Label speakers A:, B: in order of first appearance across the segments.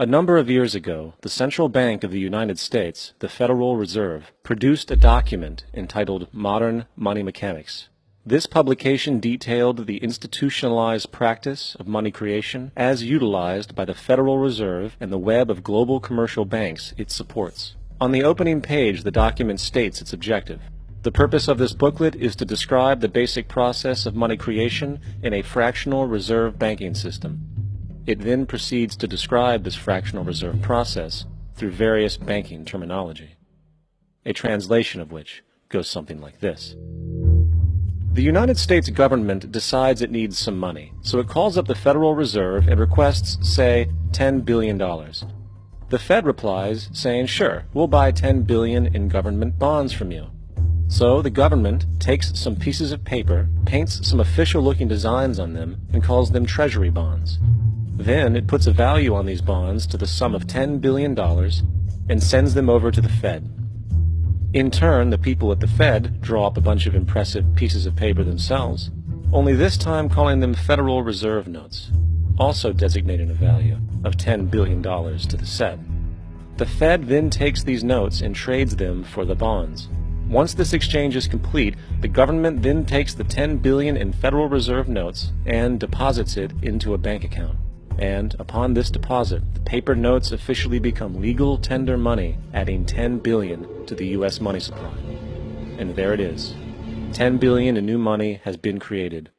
A: A number of years ago, the Central Bank of the United States, the Federal Reserve, produced a document entitled Modern Money Mechanics. This publication detailed the institutionalized practice of money creation as utilized by the Federal Reserve and the web of global commercial banks it supports. On the opening page, the document states its objective. The purpose of this booklet is to describe the basic process of money creation in a fractional reserve banking system. It then proceeds to describe this fractional reserve process through various banking terminology, a translation of which goes something like this. The United States government decides it needs some money, so it calls up the Federal Reserve and requests, say, $10 billion. The Fed replies, saying, sure, we'll buy $10 billion in government bonds from you. So the government takes some pieces of paper, paints some official-looking designs on them, and calls them treasury bonds. Then it puts a value on these bonds to the sum of $10 billion and sends them over to the Fed. In turn, the people at the Fed draw up a bunch of impressive pieces of paper themselves, only this time calling them Federal Reserve notes, also designating a value of $10 billion to the Fed. The Fed then takes these notes and trades them for the bonds. Once this exchange is complete, the government then takes the $10 billion in Federal Reserve notes and deposits it into a bank account. And upon this deposit, the paper notes officially become legal tender money, adding $10 billion to the U.S. money supply. And there it is. $10 billion in new money has been created.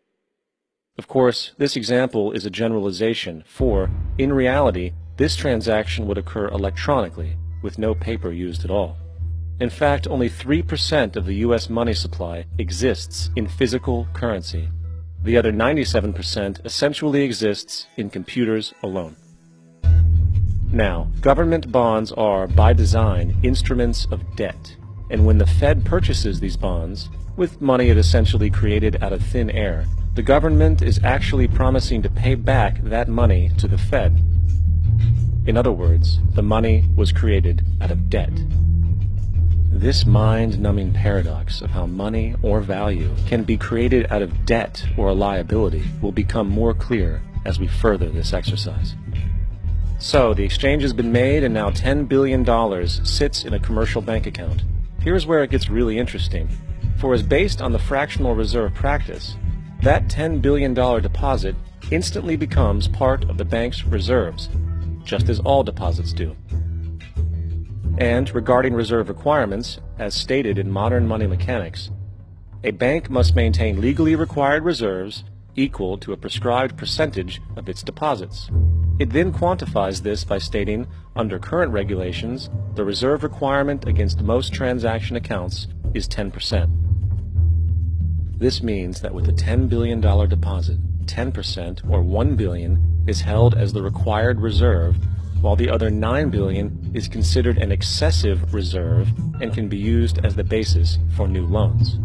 A: Of course, this example is a generalization, for, in reality, this transaction would occur electronically, with no paper used at all. In fact, only 3% of the U.S. money supply exists in physical currency. The other 97% essentially exists in computers alone. Now, government bonds are, by design, instruments of debt, and when the Fed purchases these bonds, with money it essentially created out of thin air, the government is actually promising to pay back that money to the Fed. In other words, the money was created out of debt. This mind-numbing paradox of how money or value can be created out of debt or a liability will become more clear as we further this exercise. So, the exchange has been made and now $10 billion sits in a commercial bank account. Here's where it gets really interesting. For as based on the fractional reserve practice, that $10 billion deposit instantly becomes part of the bank's reserves, just as all deposits do. And regarding reserve requirements, as stated in Modern Money Mechanics, a bank must maintain legally required reserves equal to a prescribed percentage of its deposits. It then quantifies this by stating, under current regulations, the reserve requirement against most transaction accounts is 10%. This means that with a $10 billion deposit, 10% or $1 billion is held as the required reserve, while the other $9 billion is considered an excessive reserve and can be used as the basis for new loans.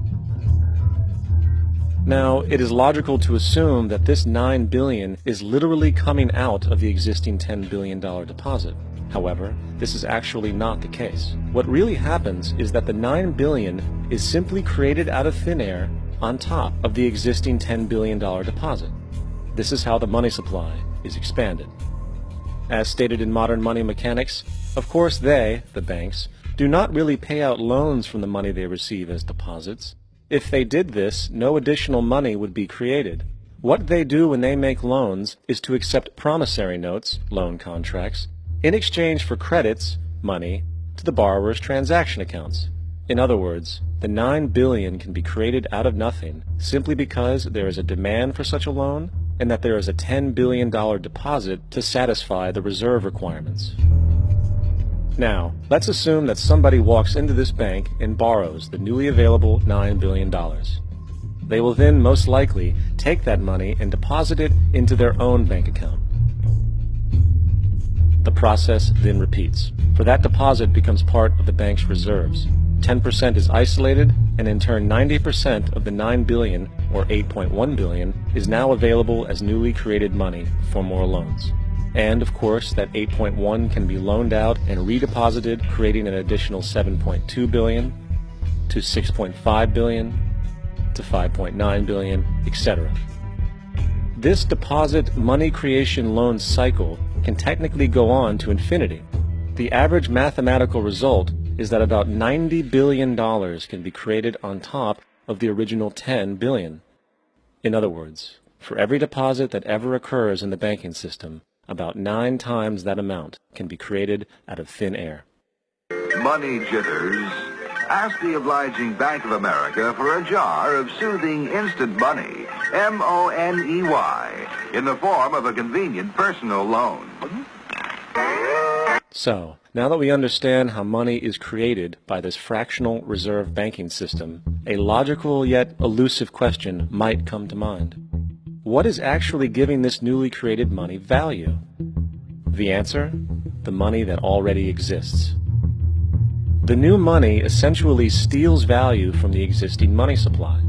A: Now, it is logical to assume that this $9 billion is literally coming out of the existing $10 billion deposit. However, this is actually not the case. What really happens is that the $9 billion is simply created out of thin air on top of the existing $10 billion deposit. This is how the money supply is expanded. As stated in Modern Money Mechanics, of course they, the banks, do not really pay out loans from the money they receive as deposits. If they did this, no additional money would be created. What they do when they make loans is to accept promissory notes, loan contracts, in exchange for credits, money, to the borrower's transaction accounts. In other words, the $9 billion can be created out of nothing simply because there is a demand for such a loan and that there is a $10 billion deposit to satisfy the reserve requirements. Now, let's assume that somebody walks into this bank and borrows the newly available $9 billion. They will then most likely take that money and deposit it into their own bank account. The process then repeats, for that deposit becomes part of the bank's reserves. 10% is isolated, and in turn 90% of the $9 billion, or $8.1 billion, is now available as newly created money for more loans. And, of course, that 8.1 can be loaned out and redeposited, creating an additional 7.2 billion, to 6.5 billion, to 5.9 billion, etc. This deposit money creation loan cycle can technically go on to infinity. The average mathematical result is that about $90 billion can be created on top of the original $10 billion. In other words, for every deposit that ever occurs in the banking system, about 9 times that amount can be created out of thin air.
B: Money jitters. Ask the obliging Bank of America for a jar of soothing instant money, M-O-N-E-Y, in the form of a convenient personal loan.
A: So, now that we understand how money is created by this fractional reserve banking system, a logical yet elusive question might come to mind. What is actually giving this newly created money value? The answer? The money that already exists. The new money essentially steals value from the existing money supply.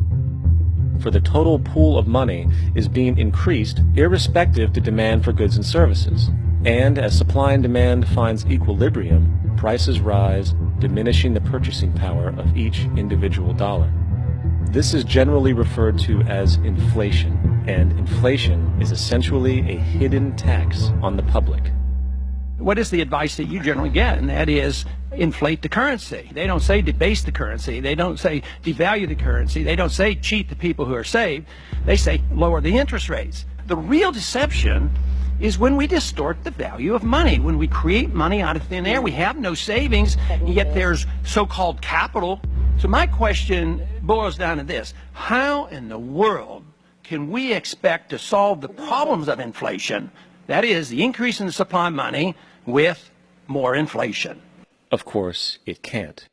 A: For the total pool of money is being increased irrespective to demand for goods and services. And as supply and demand finds equilibrium, prices rise, diminishing the purchasing power of each individual dollar. This is generally referred to as inflation, and inflation is essentially a hidden tax on the public.
C: What is the advice that you generally get? And that is, inflate the currency. They don't say debase the currency. They don't say devalue the currency. They don't say cheat the people who are saved. They say lower the interest rates. The real deception is when we distort the value of money. When we create money out of thin air, we have no savings, and yet there's so-called capital. So my question boils down to this: how in the world can we expect to solve the problems of inflation, that is, the increase in the supply of money, with more inflation?
A: Of course, it can't.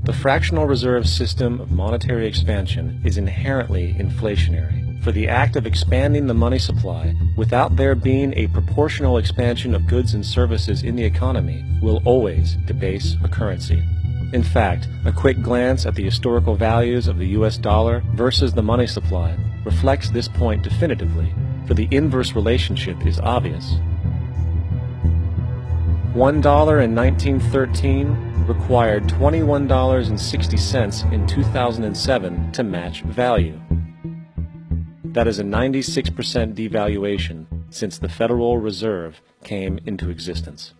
A: The fractional reserve system of monetary expansion is inherently inflationary. For the act of expanding the money supply, without there being a proportional expansion of goods and services in the economy, will always debase a currency. In fact, a quick glance at the historical values of the US dollar versus the money supply reflects this point definitively, for the inverse relationship is obvious. $1 in 1913 required $21.60 in 2007 to match value. That is a 96% devaluation since the Federal Reserve came into existence.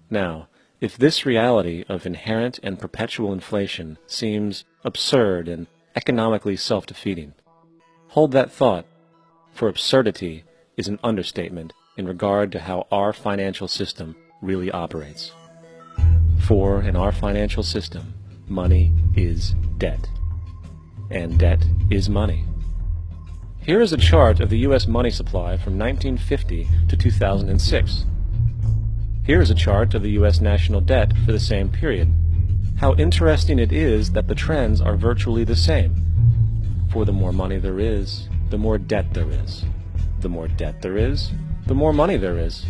A: Now, if this reality of inherent and perpetual inflation seems absurd and economically self-defeating, hold that thought, for absurdity is an understatement in regard to how our financial system really operates. For in our financial system, money is debt, and debt is money. Here is a chart of the U.S. money supply from 1950 to 2006. Here is a chart of the U.S. national debt for the same period. How interesting it is that the trends are virtually the same. For the more money there is, the more debt there is. The more debt there is, the more money there is.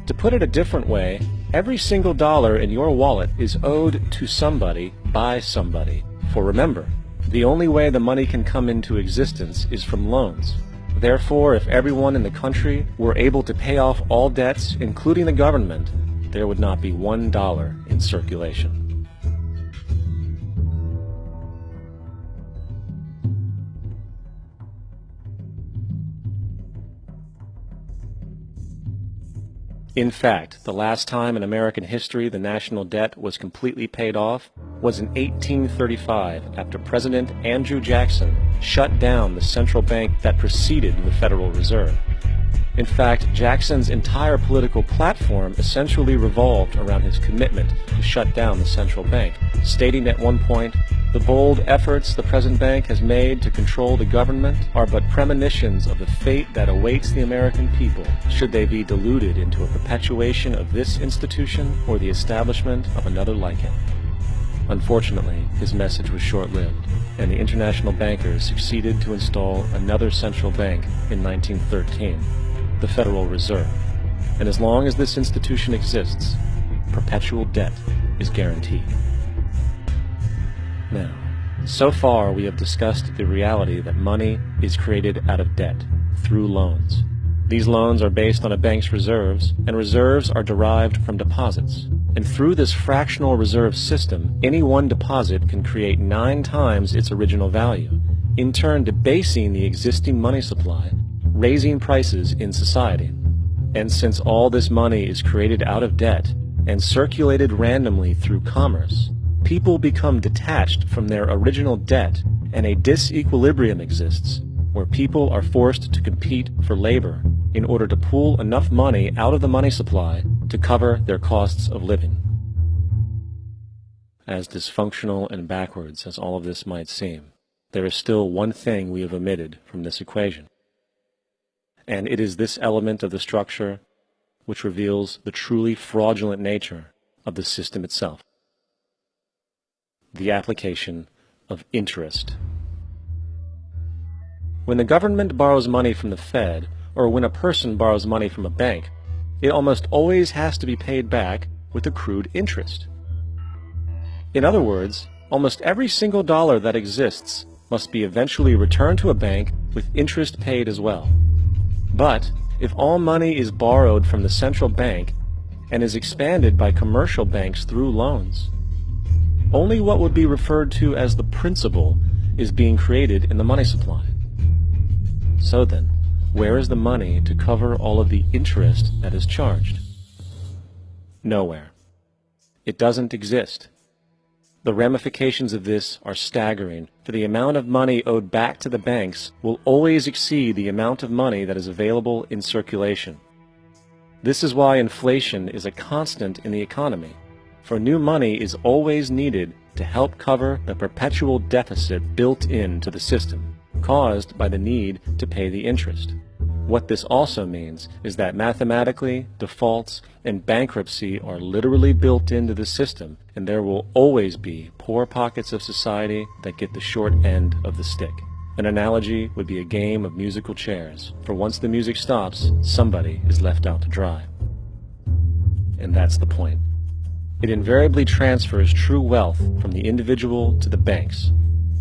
A: To put it a different way, every single dollar in your wallet is owed to somebody by somebody. For remember, the only way the money can come into existence is from loans. Therefore, if everyone in the country were able to pay off all debts, including the government, there would not be $1 in circulation. In fact, the last time in American history the national debt was completely paid off was in 1835 after President Andrew Jackson shut down the central bank that preceded the Federal Reserve. In fact, Jackson's entire political platform essentially revolved around his commitment to shut down the central bank, stating at one point, "The bold efforts the present bank has made to control the government are but premonitions of the fate that awaits the American people, should they be deluded into a perpetuation of this institution or the establishment of another like it." Unfortunately, his message was short-lived, and the international bankers succeeded to install another central bank in 1913, the Federal Reserve. And as long as this institution exists, perpetual debt is guaranteed. Now, so far we have discussed the reality that money is created out of debt, through loans. These loans are based on a bank's reserves, and reserves are derived from deposits. And through this fractional reserve system, any one deposit can create 9 times its original value, in turn debasing the existing money supply, raising prices in society. And since all this money is created out of debt and circulated randomly through commerce, people become detached from their original debt, and a disequilibrium exists where people are forced to compete for labor in order to pool enough money out of the money supply to cover their costs of living. As dysfunctional and backwards as all of this might seem, there is still one thing we have omitted from this equation. And it is this element of the structure which reveals the truly fraudulent nature of the system itself: the application of interest. When the government borrows money from the Fed, or when a person borrows money from a bank, it almost always has to be paid back with accrued interest. In other words, almost every single dollar that exists must be eventually returned to a bank with interest paid as well. But if all money is borrowed from the central bank and is expanded by commercial banks through loans, only what would be referred to as the principal is being created in the money supply. So then, where is the money to cover all of the interest that is charged? Nowhere. It doesn't exist. The ramifications of this are staggering, for the amount of money owed back to the banks will always exceed the amount of money that is available in circulation. This is why inflation is a constant in the economy, for new money is always needed to help cover the perpetual deficit built into the system, caused by the need to pay the interest. What this also means is that mathematically, defaults and bankruptcy are literally built into the system, and there will always be poor pockets of society that get the short end of the stick. An analogy would be a game of musical chairs, for once the music stops, somebody is left out to dry. And that's the point. It invariably transfers true wealth from the individual to the banks.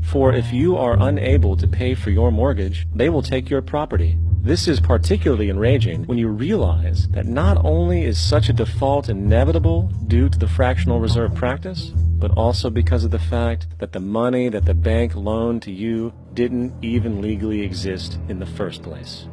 A: For if you are unable to pay for your mortgage, they will take your property. This is particularly enraging when you realize that not only is such a default inevitable due to the fractional reserve practice, but also because of the fact that the money that the bank loaned to you didn't even legally exist in the first place.